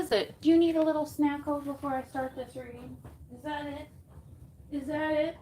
is it? Do you need a little snackle before I start this reading? Is that it? Is that it?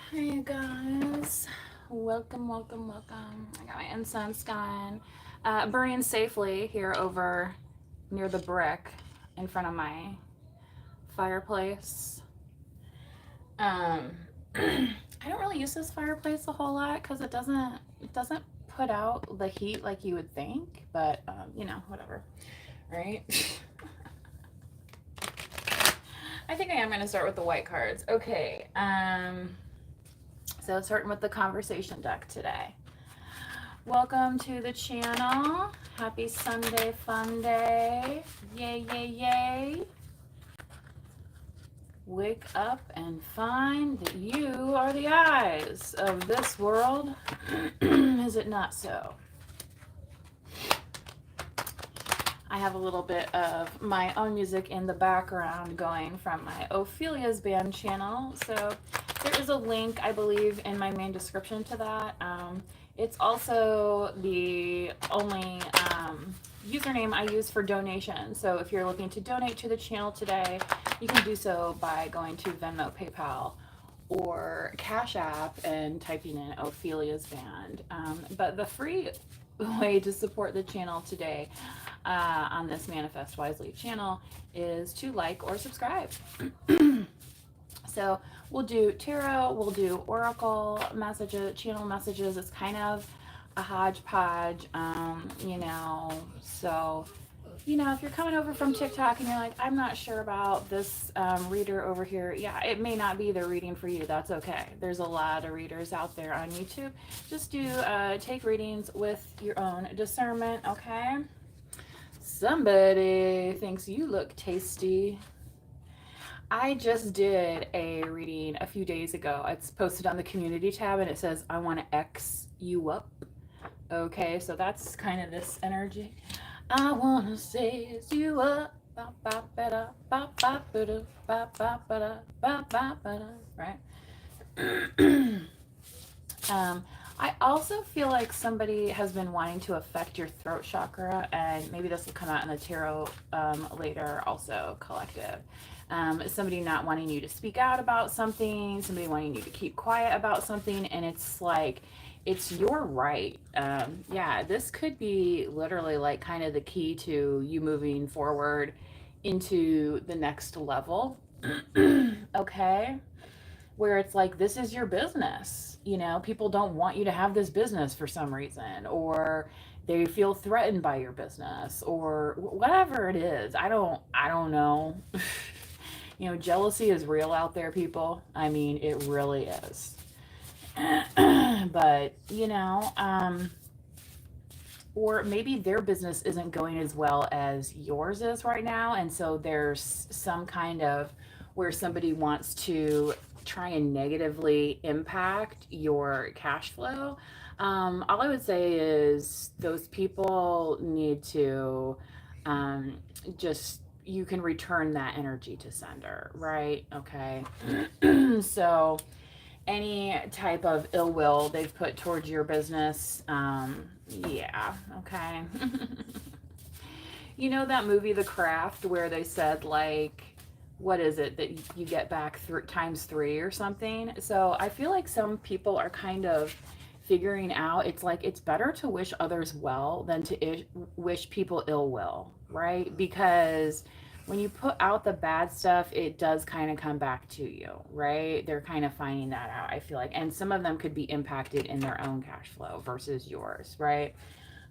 Okay, guys. Welcome, welcome, welcome. I got my incense going. Burning safely here over near the brick in front of my fireplace. I don't really use this fireplace a whole lot because it doesn't put out the heat like you would think, but you know, whatever, right? I think I am going to start with the white cards. Okay, so starting with the conversation deck today. Welcome to the channel. Happy Sunday fun day. Yay, yay, yay. Wake up and find that you are the eyes of this world. Is it not so? I have a little bit of my own music in the background going from my Ophelia's band channel. So there is a link, I believe, in my main description to that. It's also the only username I use for donation. So if you're looking to donate to the channel today, you can do so by going to Venmo, PayPal, or Cash App and typing in Ophelia's band. But the free way to support the channel today on this Manifest Wisely channel is to like or subscribe. So we'll do tarot, we'll do oracle messages, channel messages. It's kind of a hodgepodge, you know, so, you know, if you're coming over from TikTok and you're like, I'm not sure about this reader over here, yeah, it may not be the reading for you. That's okay. There's a lot of readers out there on YouTube. Just do take readings with your own discernment, okay? Somebody thinks you look tasty. I just did a reading a few days ago. It's posted on the community tab and it says, I want to X you up. Okay, so that's kind of this energy. I want to size you up. Right? I also feel like somebody has been wanting to affect your throat chakra, and maybe this will come out in the tarot later, also collective. Somebody not wanting you to speak out about something, somebody wanting you to keep quiet about something, and it's like, it's your right. Yeah, this could be literally like kind of the key to you moving forward into the next level. Okay, where it's like, this is your business. You know, people don't want you to have this business for some reason, or they feel threatened by your business, or whatever it is. I don't know. You know, jealousy is real out there, people. I mean, it really is. But, you know, or maybe their business isn't going as well as yours is right now. And so there's some kind of where somebody wants to try and negatively impact your cash flow. All I would say is those people need to just, you can return that energy to sender, right? Okay. So any type of ill will they've put towards your business, yeah, okay. You know that movie The Craft where they said, like, what is it that you get back times 3 or something? So I feel like some people are kind of figuring out, it's like, it's better to wish others well than to wish people ill will, right? Because when you put out the bad stuff, it does kind of come back to you, right? They're kind of finding that out, I feel like. And some of them could be impacted in their own cash flow versus yours, right?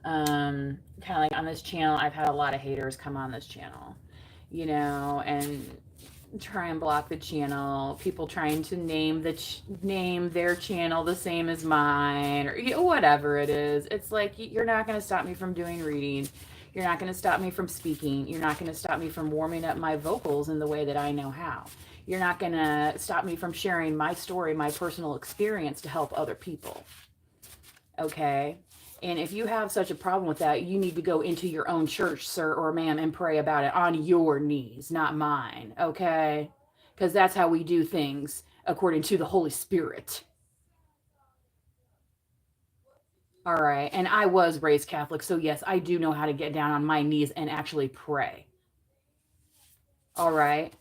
Kind of like on this channel, I've had a lot of haters come on this channel, you know, and try and block the channel, people trying to name name their channel the same as mine, or whatever it is. It's like, you're not going to stop me from doing reading. You're not going to stop me from speaking. You're not going to stop me from warming up my vocals in the way that I know how. You're not going to stop me from sharing my story, my personal experience to help other people. Okay? And if you have such a problem with that, you need to go into your own church, sir or ma'am, and pray about it on your knees, not mine. Okay? Because that's how we do things according to the Holy Spirit. All right. And I was raised Catholic, so yes, I do know how to get down on my knees and actually pray. All right.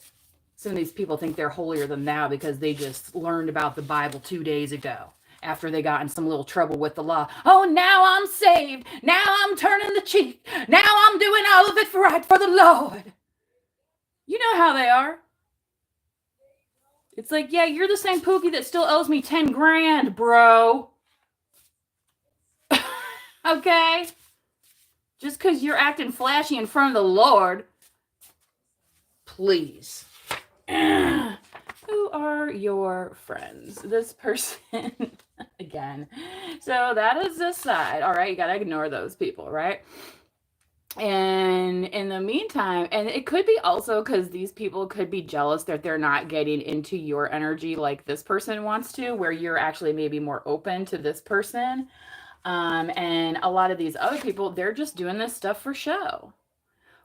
Some of these people think they're holier than thou because they just learned about the Bible 2 days ago after they got in some little trouble with the law. Oh, now I'm saved. Now I'm turning the cheek. Now I'm doing all of it right for the Lord. You know how they are. It's like, yeah, you're the same Pookie that still owes me 10 grand, bro. Okay? Just because you're acting flashy in front of the Lord. Please. Who are your friends? This person, again. So that is this side. All right, you got to ignore those people, right? And in the meantime, and it could be also because these people could be jealous that they're not getting into your energy like this person wants to, where you're actually maybe more open to this person. And a lot of these other people, they're just doing this stuff for show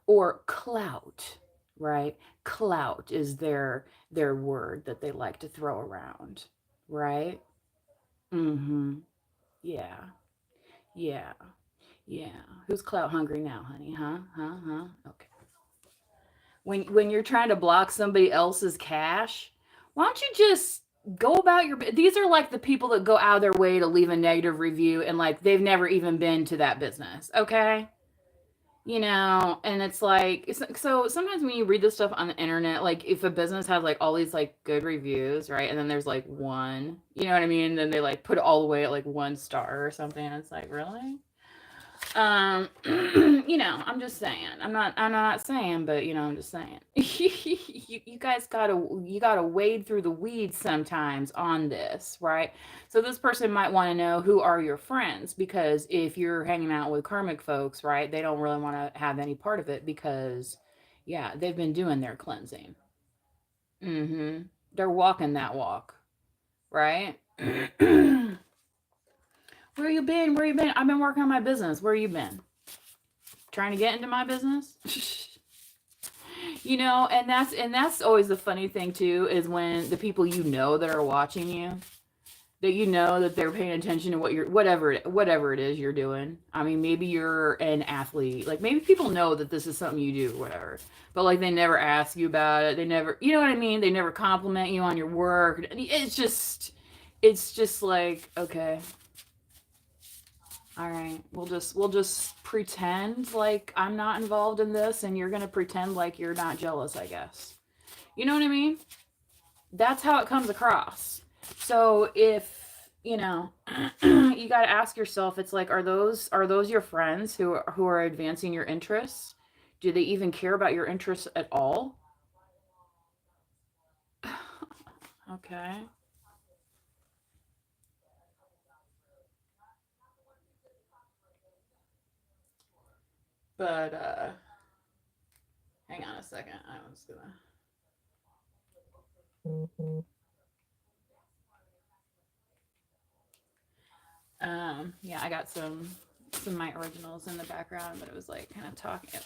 or clout, right? Clout is their word that they like to throw around, right? Mm-hmm. Yeah. Yeah. Yeah. Who's clout hungry now, honey? Huh? Okay. When you're trying to block somebody else's cash, why don't you just go about your, these are like the people that go out of their way to leave a negative review and like they've never even been to that business, okay? And it's like, so sometimes when you read this stuff on the internet, like if a business has like all these like good reviews, right? And then there's like one, you know what I mean? And then they like put it all the way at like 1 star or something. And it's like, really? I'm just saying. I'm not saying, but I'm just saying. You guys gotta wade through the weeds sometimes on this, right? So this person might want to know, who are your friends, because if you're hanging out with karmic folks, right, they don't really want to have any part of it because yeah, they've been doing their cleansing. They're walking that walk, right? Where you been? Where you been? I've been working on my business. Where you been? Trying to get into my business? And that's always the funny thing too, is when the people that are watching you, that they're paying attention to what you're, whatever it is you're doing. I mean, maybe you're an athlete. Like maybe people know that this is something you do, whatever. But like they never ask you about it. They never, you know what I mean? They never compliment you on your work. It's just like, okay. All right, we'll just pretend like I'm not involved in this, and you're gonna pretend like you're not jealous, I guess. You know what I mean? That's how it comes across. So if you got to ask yourself, it's like, are those your friends who are advancing your interests? Do they even care about your interests at all? Okay, but hang on a second. I was gonna. Yeah, I got some of my originals in the background, but it was like kind of talking.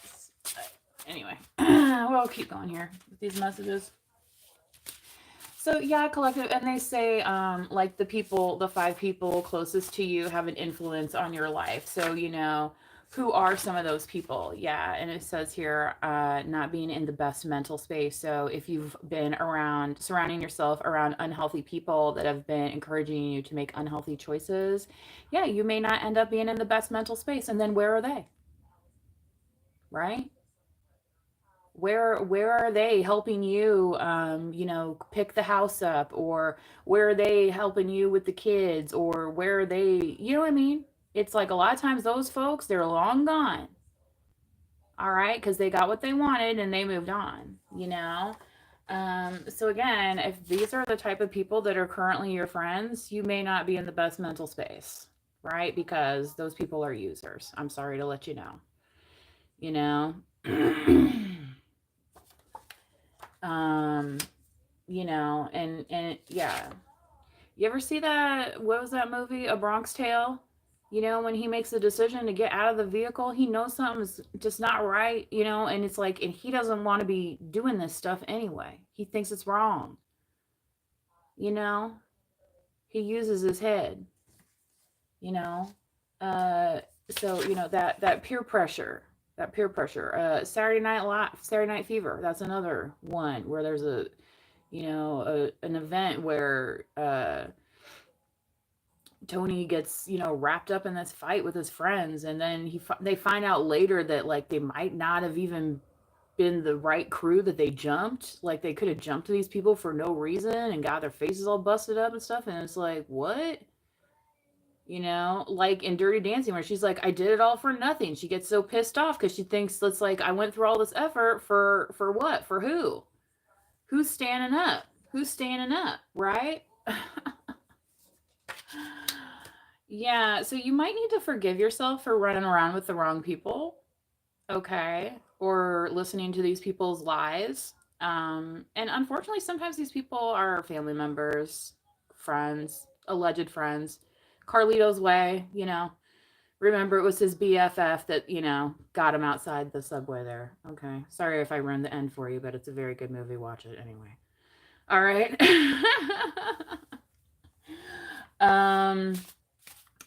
Anyway, we'll keep going here with these messages. So yeah, collective, and they say like the 5 people closest to you have an influence on your life. So who are some of those people? Yeah, and it says here, not being in the best mental space. So if you've been around, surrounding yourself around unhealthy people that have been encouraging you to make unhealthy choices, yeah, you may not end up being in the best mental space. And then where are they? Right? Where are they helping you, pick the house up, or where are they helping you with the kids, or where are they, you know what I mean? It's like a lot of times those folks, they're long gone. All right, because they got what they wanted and they moved on. So again, if these are the type of people that are currently your friends, you may not be in the best mental space, right? Because those people are users. I'm sorry to let you know. You know? um, and yeah. You ever see that, what was that movie, A Bronx Tale? When he makes a decision to get out of the vehicle, he knows something's just not right, and it's like, and he doesn't want to be doing this stuff anyway. He thinks it's wrong, you know? He uses his head, you know? Uh, so, that peer pressure. Saturday Night Fever, that's another one where there's an event where, Tony gets, wrapped up in this fight with his friends, and then they find out later that like they might not have even been the right crew that they jumped. Like they could have jumped to these people for no reason and got their faces all busted up and stuff. And it's like, what? Like in Dirty Dancing, where she's like, I did it all for nothing. She gets so pissed off because she thinks it's like, I went through all this effort for what? For who? Who's standing up? Who's standing up? Right? Yeah, so you might need to forgive yourself for running around with the wrong people, okay? Or listening to these people's lies. And unfortunately, sometimes these people are family members, friends, alleged friends. Carlito's Way, Remember, it was his BFF that, got him outside the subway there. Okay. Sorry if I ruined the end for you, but it's a very good movie. Watch it anyway. All right. um,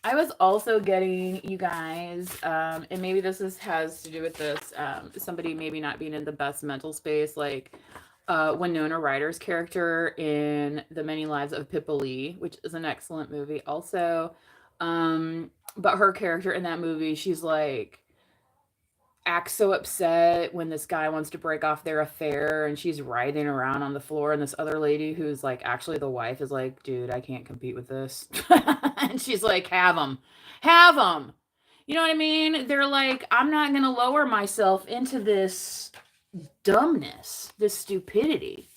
I was also getting, you guys, and maybe has to do with this, somebody maybe not being in the best mental space, like Winona Ryder's character in The Many Lives of Pippa Lee, which is an excellent movie also. But her character in that movie, she's like, acts so upset when this guy wants to break off their affair, and she's writhing around on the floor, and this other lady who's like actually the wife is like, dude, I can't compete with this. And she's like, have them, you know what I mean? They're like, I'm not gonna lower myself into this dumbness, this stupidity,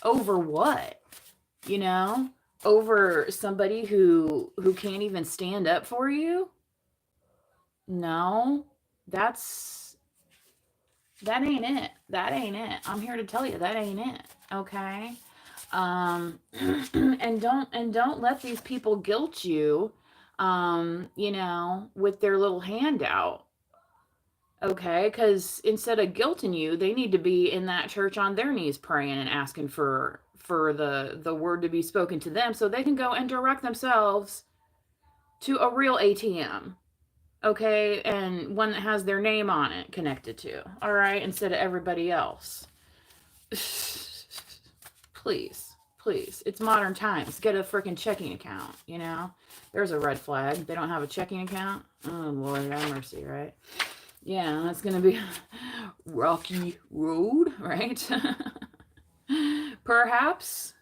over what, over somebody who can't even stand up for you. No, that ain't it. That ain't it. I'm here to tell you that ain't it. Okay. And don't let these people guilt you, with their little handout. Okay, because instead of guilting you, they need to be in that church on their knees praying and asking for the word to be spoken to them, so they can go and direct themselves to a real ATM. Okay, and one that has their name on it connected to, all right, instead of everybody else. Please, it's modern times. Get a freaking checking account. There's a red flag. They don't have a checking account. Oh Lord, have mercy, right? Yeah, that's gonna be rocky road, right? Perhaps,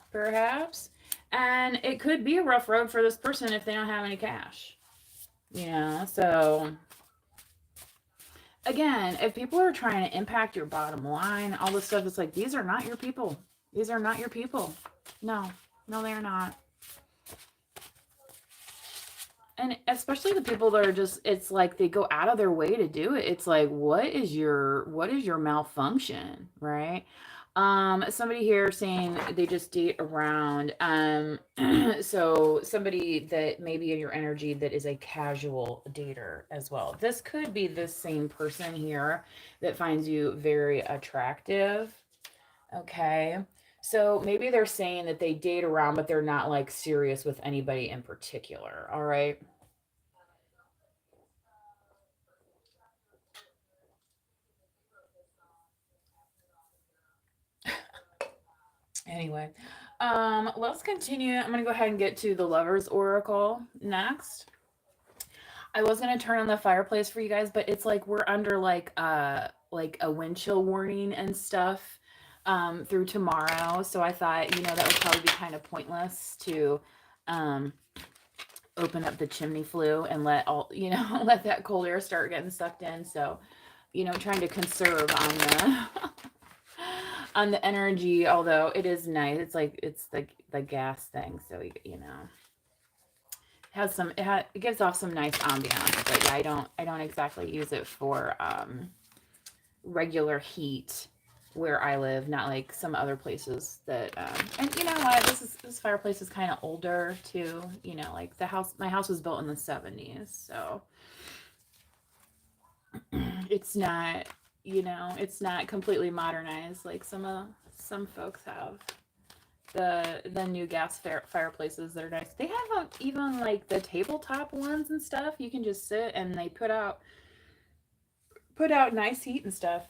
and it could be a rough road for this person if they don't have any cash. So again, if people are trying to impact your bottom line, all this stuff, it's like, these are not your people. These are not your people. No, they are not. And especially the people that are just, it's like they go out of their way to do it. It's like, what is your malfunction, right? Somebody here saying they just date around. So somebody that may be in your energy that is a casual dater as well. This could be the same person here that finds you very attractive. Okay. So maybe they're saying that they date around, but they're not like serious with anybody in particular. All right. Anyway, let's continue. I'm gonna go ahead and get to the Lovers Oracle next. I was gonna turn on the fireplace for you guys, but it's like we're under like a wind chill warning and stuff through tomorrow. So I thought, that would probably be kind of pointless to open up the chimney flue and let let that cold air start getting sucked in. So, trying to conserve on the on the energy, although it is nice. It's like, it's the gas thing. So, you know, it has some, it gives off some nice ambiance, but yeah, I don't exactly use it for, regular heat where I live, not like some other places that, and you know what, this fireplace is kind of older too, you know, like my house was built in the 70s, so it's not, you know, it's not completely modernized like some folks have. The new gas fireplaces that are nice. They have even like the tabletop ones and stuff. You can just sit and they put out nice heat and stuff.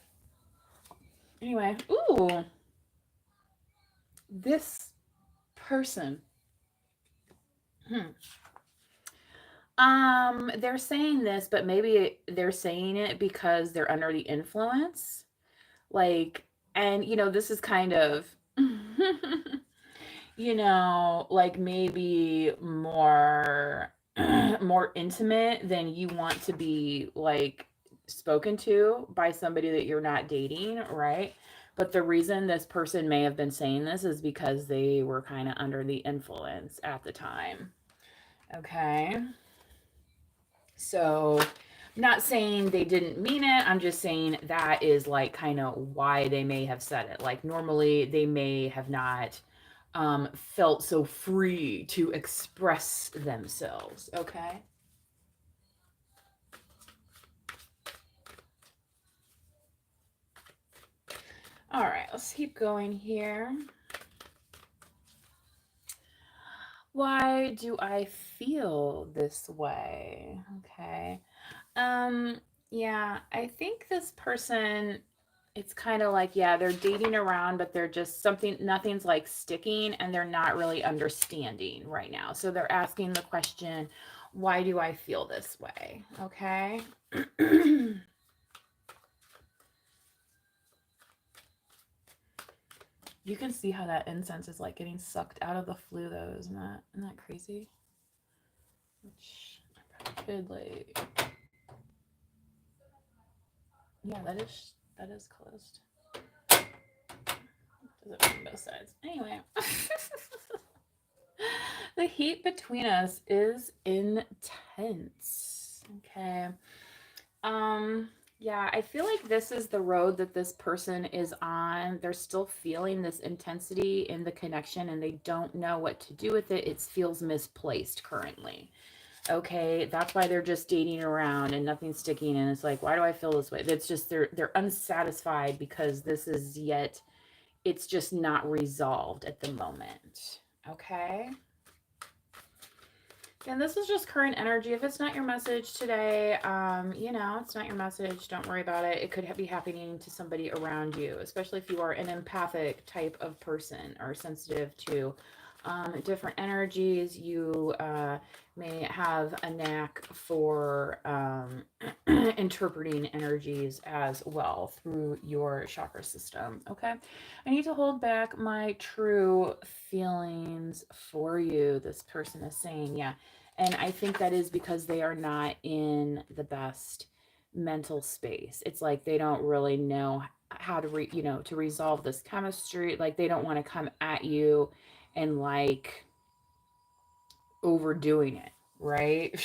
Anyway, ooh, this person. Hmm. They're saying this, but maybe they're saying it because they're under the influence. Like, and you know, this is kind of, you know, like maybe more more intimate than you want to be like spoken to by somebody that you're not dating, right? But the reason this person may have been saying this is because they were kind of under the influence at the time. Okay. So, I'm not saying they didn't mean it. I'm just saying that is like kind of why they may have said it. Like, normally they may have not felt so free to express themselves. Okay. All right, let's keep going here. Why do I feel this way? Okay. Yeah, I think this person, it's kind of like, yeah, they're dating around, but they're just nothing's like sticking and they're not really understanding right now. So they're asking the question, why do I feel this way? Okay. You can see how that incense is like getting sucked out of the flue though, isn't that crazy? Which I probably could like, yeah, that is closed. Does it on both sides? Anyway. The heat between us is intense. Okay. Yeah, I feel like this is the road that this person is on. They're still feeling this intensity in the connection and they don't know what to do with it. It feels misplaced currently. Okay, that's why they're just dating around and nothing's sticking, and it's like, why do I feel this way? It's just they're unsatisfied because this is yet, it's just not resolved at the moment. Okay. And this is just current energy. If it's not your message today, you know, it's not your message. Don't worry about it. It could be happening to somebody around you, especially if you are an empathic type of person or sensitive to different energies. You may have a knack for interpreting energies as well through your chakra system. Okay. I need to hold back my true feelings for you. This person is saying, yeah. And I think that is because they are not in the best mental space. It's like they don't really know how to you know, to resolve this chemistry. Like they don't want to come at you and like overdoing it, right?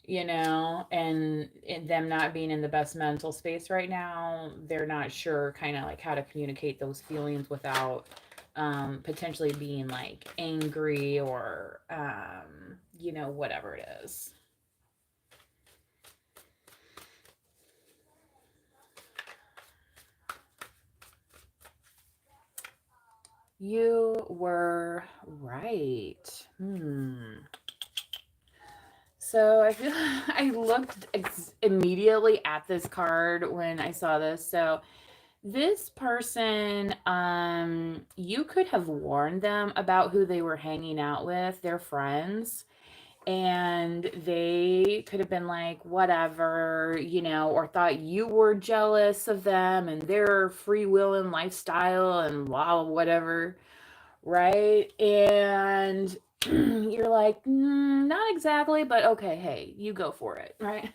You know, and them not being in the best mental space right now, they're not sure kind of like how to communicate those feelings without potentially being like angry or you know, whatever it is. You were right. So I feel I looked immediately at this card when I saw this. So this person, you could have warned them about who they were hanging out with, their friends, and they could have been like, whatever, you know, or thought you were jealous of them and their free will and lifestyle and blah, whatever, right? And you're like, not exactly, but okay, hey, you go for it, right?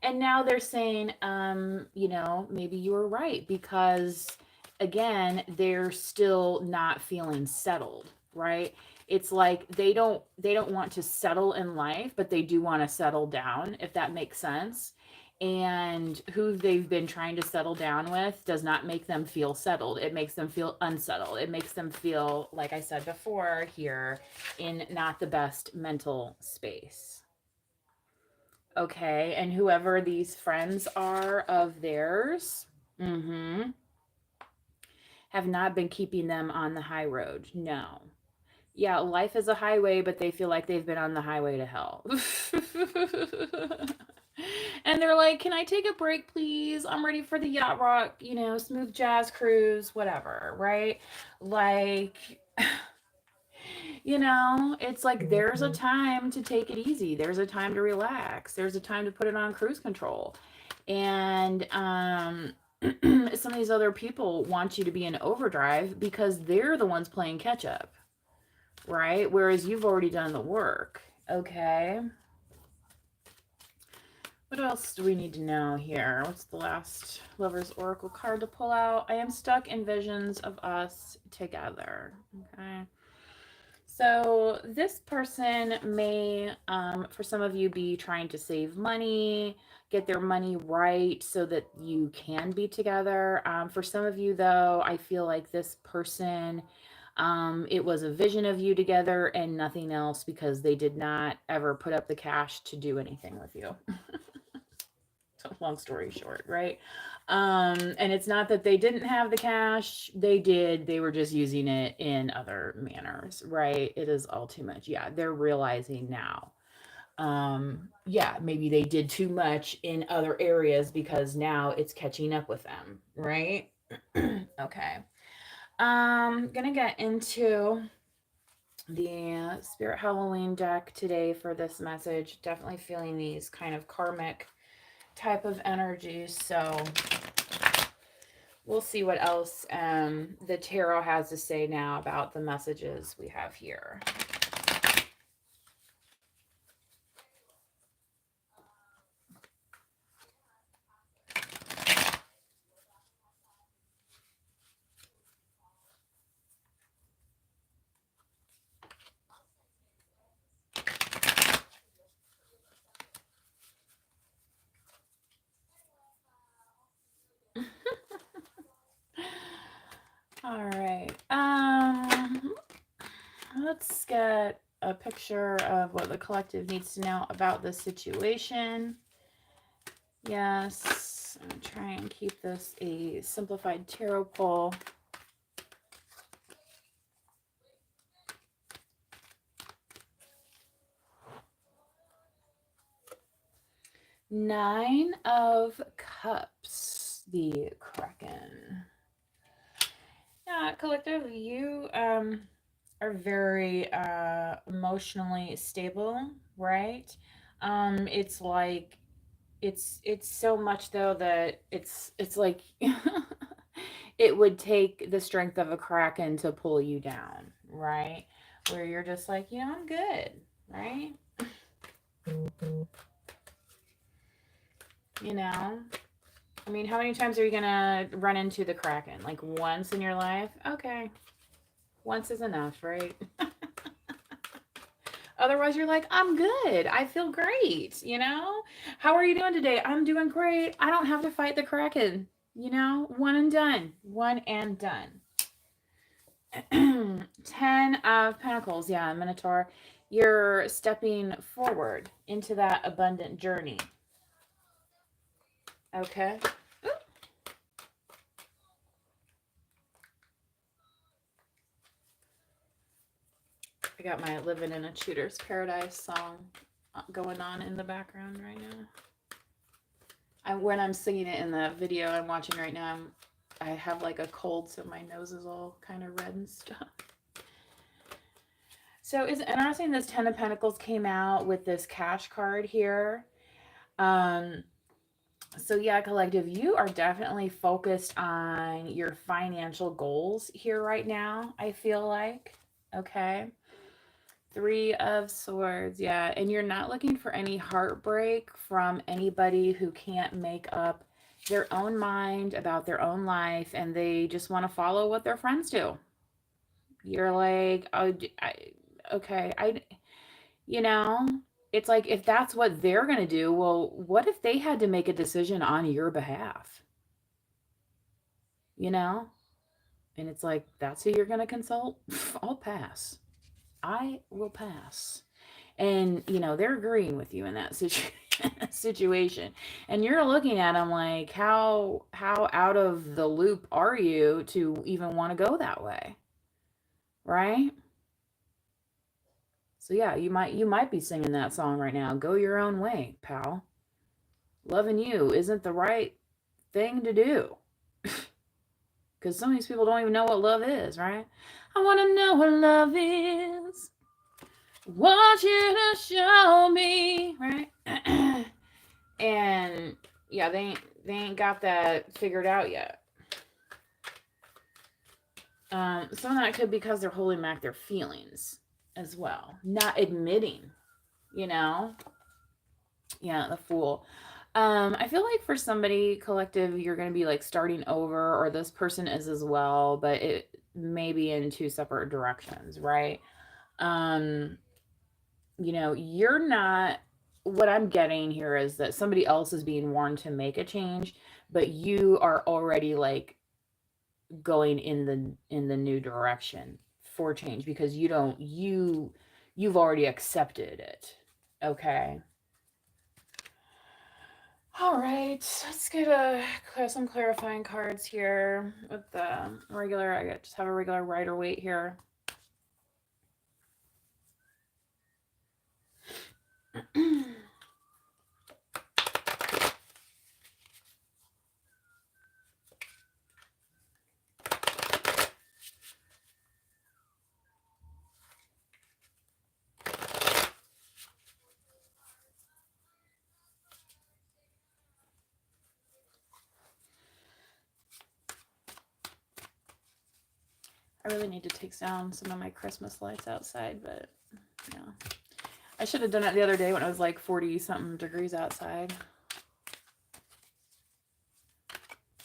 And now they're saying, maybe you were right, because again, they're still not feeling settled, right? It's like they don't want to settle in life, but they do want to settle down, if that makes sense. And who they've been trying to settle down with does not make them feel settled. It makes them feel unsettled. It makes them feel, like I said before here, in not the best mental space. Okay, and whoever these friends are of theirs, have not been keeping them on the high road. No. Yeah, life is a highway, but they feel like they've been on the highway to hell. And they're like, can I take a break, please? I'm ready for the yacht rock, smooth jazz cruise, whatever, right? Like, it's like there's a time to take it easy. There's a time to relax. There's a time to put it on cruise control. And some of these other people want you to be in overdrive because they're the ones playing catch up, right? Whereas you've already done the work. Okay. What else do we need to know here? What's the last Lover's Oracle card to pull out? I am stuck in visions of us together. Okay. So this person may, for some of you, be trying to save money, get their money right so that you can be together. For some of you, though, I feel like this person, it was a vision of you together and nothing else, because they did not ever put up the cash to do anything with you. Long story short, right? And it's not that they didn't have the cash, they did, they were just using it in other manners, right? It is all too much. Yeah, they're realizing now. Yeah, maybe they did too much in other areas because now it's catching up with them, right? Okay. Gonna get into the Spirit Halloween deck today for this message. Definitely feeling these kind of karmic type of energies, so we'll see what else the tarot has to say now about the messages we have here. All right. Let's get a picture of what the collective needs to know about this situation. Yes, I'm going to try and keep this a simplified tarot pull. Nine of Cups, the Kraken. Yeah, collective, you are very emotionally stable, right? It's like it's so much though that it's like it would take the strength of a kraken to pull you down, right? Where you're just like, I'm good, right? I mean, how many times are you gonna run into the kraken? Like once in your life? Okay, once is enough, right? Otherwise, you're like, I'm good. I feel great. How are you doing today? I'm doing great. I don't have to fight the kraken. One and done. One and done. 10 of Pentacles. Yeah, Minotaur. You're stepping forward into that abundant journey. Okay. I got my Living in a Shooter's Paradise song going on in the background right now. When I'm singing it in the video I'm watching right now, I have like a cold, so my nose is all kind of red and stuff. So it's interesting this 10 of Pentacles came out with this cash card here. So yeah, collective, you are definitely focused on your financial goals here right now, I feel like. Okay. Three of Swords, yeah. And you're not looking for any heartbreak from anybody who can't make up their own mind about their own life and they just want to follow what their friends do. You're like, oh, okay, you know, it's like if that's what they're going to do, well, what if they had to make a decision on your behalf? You know? And it's like, that's who you're going to consult? I'll pass. I will pass. And, you know, they're agreeing with you in that situation. And you're looking at them like, how out of the loop are you to even want to go that way? Right? So yeah, you might be singing that song right now. Go your own way, pal. Loving you isn't the right thing to do. Because some of these people don't even know what love is, right? I want to know what love is. Want you to show me, right? And yeah, they ain't got that figured out yet. Some of that could be because they're holding back their feelings as well, not admitting, you know. Yeah, the Fool. I feel like for somebody collective, you're going to be like starting over, or this person is as well, but it may be in two separate directions, right? Um, you know, you're not, what I'm getting here is that somebody else is being warned to make a change, but you are already like going in the new direction for change because you've already accepted it. Okay. All right, let's get some clarifying cards here with the regular. I just have a regular Rider Waite here. I really need to take down some of my Christmas lights outside, but yeah. I should have done it the other day when it was like 40-something degrees outside.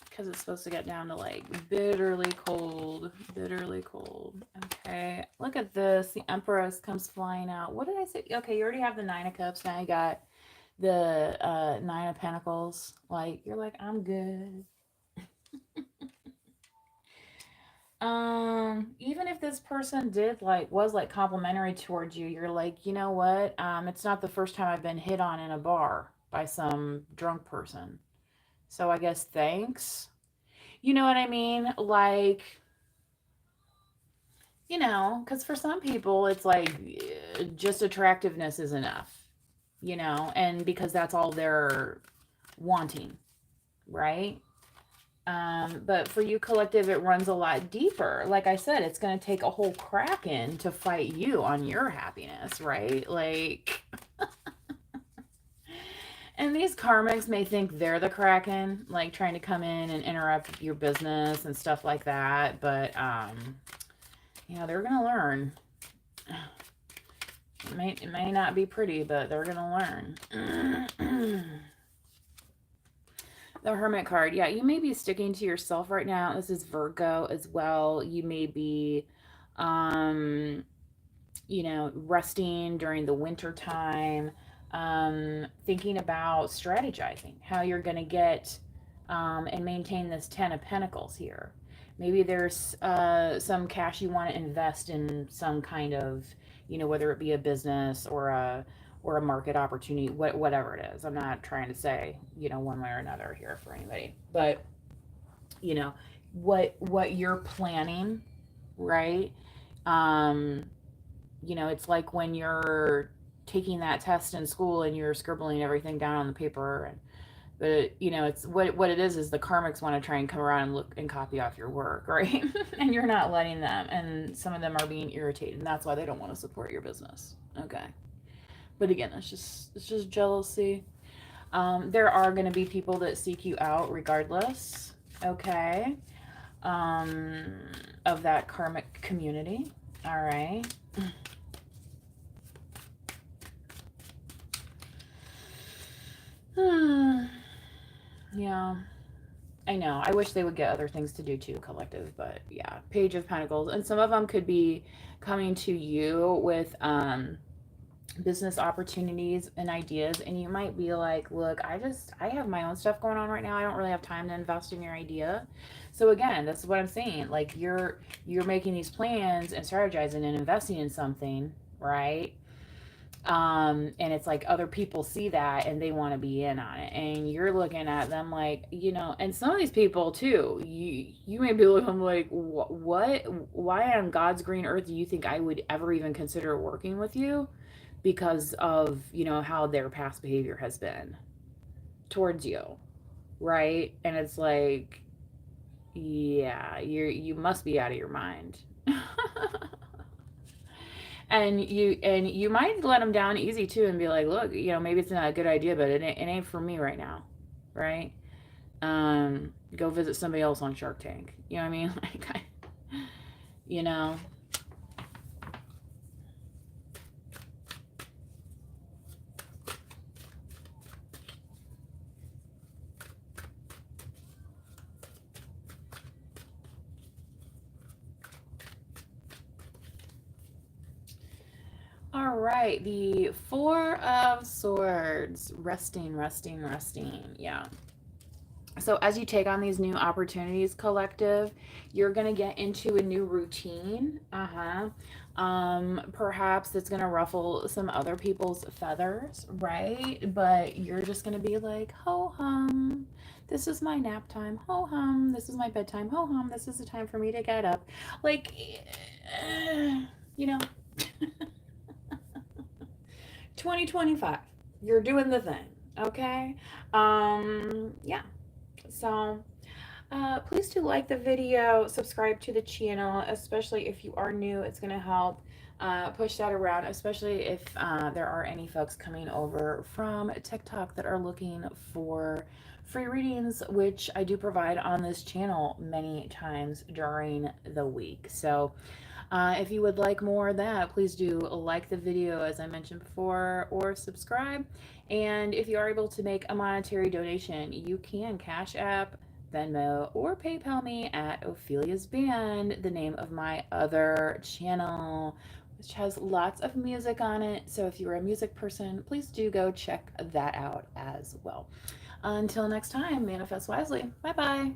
Because it's supposed to get down to like bitterly cold. Bitterly cold. Okay. Look at this. The Empress comes flying out. What did I say? Okay, you already have the Nine of Cups. Now you got the Nine of Pentacles. Like, you're like, I'm good. Even if this person was like complimentary towards you, you're like, you know what? It's not the first time I've been hit on in a bar by some drunk person. So I guess thanks. You know what I mean? Like, you know, because for some people, it's like just attractiveness is enough, you know, and because that's all they're wanting, right? But for you collective, it runs a lot deeper. Like I said, it's going to take a whole Kraken to fight you on your happiness, right? Like, and these karmics may think they're the Kraken, like trying to come in and interrupt your business and stuff like that. But, yeah, they're going to learn. It may not be pretty, but they're going to learn. The Hermit card. Yeah, you may be sticking to yourself right now. This is Virgo as well. You may be, you know, resting during the winter time, thinking about strategizing, how you're going to get and maintain this Ten of Pentacles here. Maybe there's some cash you want to invest in some kind of, you know, whether it be a business or a market opportunity, whatever it is. I'm not trying to say, you know, one way or another here for anybody, but you know, what you're planning, right? You know, it's like when you're taking that test in school and you're scribbling everything down on the paper, and but you know, it's what it is the karmics want to try and come around and look and copy off your work, right? And you're not letting them, and some of them are being irritated, and that's why they don't want to support your business. Okay. But again, it's just jealousy. There are going to be people that seek you out regardless, okay, of that karmic community. All right. Yeah. I know. I wish they would get other things to do too, collective, but yeah, Page of Pentacles. And some of them could be coming to you with business opportunities and ideas, and you might be like, look, I have my own stuff going on right now. I don't really have time to invest in your idea. So again, this is what I'm saying. Like you're making these plans and strategizing and investing in something, right? And it's like other people see that and they want to be in on it, and you're looking at them like, you know, and some of these people too, you may be looking like, what, why on God's green earth do you think I would ever even consider working with you? Because of, you know, how their past behavior has been towards you, right? And it's like, yeah, you must be out of your mind. And you might let them down easy too and be like, look, you know, maybe it's not a good idea, but it ain't for me right now, right? Go visit somebody else on Shark Tank, you know what I mean? Like, you know. All right, the Four of Swords. Resting, resting, resting. Yeah. So as you take on these new opportunities, collective, you're going to get into a new routine. Perhaps it's going to ruffle some other people's feathers, right? But you're just going to be like, ho hum, this is my nap time. Ho hum, this is my bedtime. Ho hum, this is the time for me to get up. Like, you know. 2025, you're doing the thing, okay? Yeah. So please do like the video, subscribe to the channel, especially if you are new. It's going to help push that around, especially if there are any folks coming over from TikTok that are looking for free readings, which I do provide on this channel many times during the week. So if you would like more of that, please do like the video, as I mentioned before, or subscribe. And if you are able to make a monetary donation, you can Cash App, Venmo, or PayPal me at Ophelia's Band, the name of my other channel, which has lots of music on it. So if you're a music person, please do go check that out as well. Until next time, manifest wisely. Bye-bye.